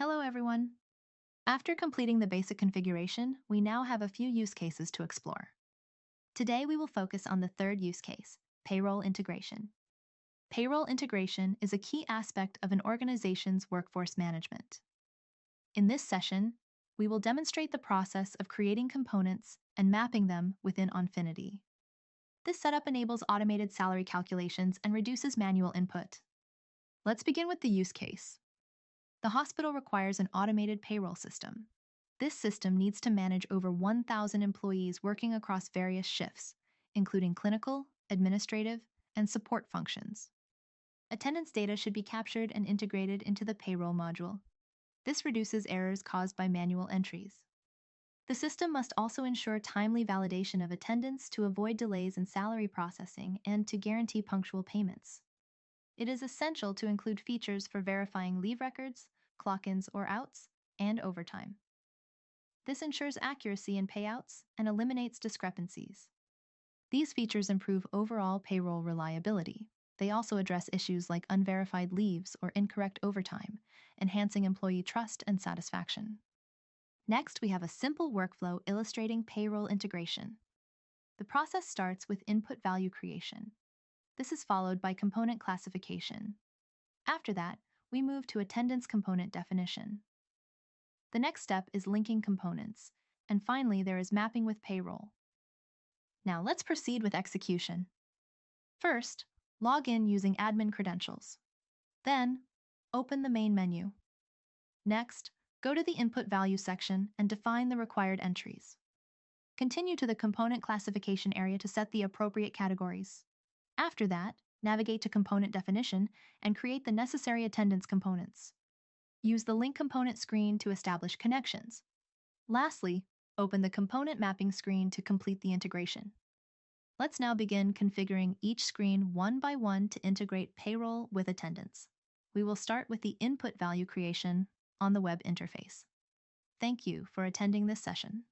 Hello, everyone. After completing the basic configuration, we now have a few use cases to explore. Today, we will focus on the third use case, payroll integration. Payroll integration is a key aspect of an organization's workforce management. In this session, we will demonstrate the process of creating components and mapping them within Onfinity. This setup enables automated salary calculations and reduces manual input. Let's begin with the use case. The hospital requires an automated payroll system. This system needs to manage over 1,000 employees working across various shifts, including clinical, administrative, and support functions. Attendance data should be captured and integrated into the payroll module. This reduces errors caused by manual entries. The system must also ensure timely validation of attendance to avoid delays in salary processing and to guarantee punctual payments. It is essential to include features for verifying leave records, clock-ins or outs, and overtime. This ensures accuracy in payouts and eliminates discrepancies. These features improve overall payroll reliability. They also address issues like unverified leaves or incorrect overtime, enhancing employee trust and satisfaction. Next, we have a simple workflow illustrating payroll integration. The process starts with input value creation. This is followed by component classification. After that, we move to attendance component definition. The next step is linking components, and finally there is mapping with payroll. Now let's proceed with execution. First, log in using admin credentials. Then, open the main menu. Next, go to the input value section and define the required entries. Continue to the component classification area to set the appropriate categories. After that, navigate to component definition and create the necessary attendance components. Use the link component screen to establish connections. Lastly, open the component mapping screen to complete the integration. Let's now begin configuring each screen one by one to integrate payroll with attendance. We will start with the input value creation on the web interface. Thank you for attending this session.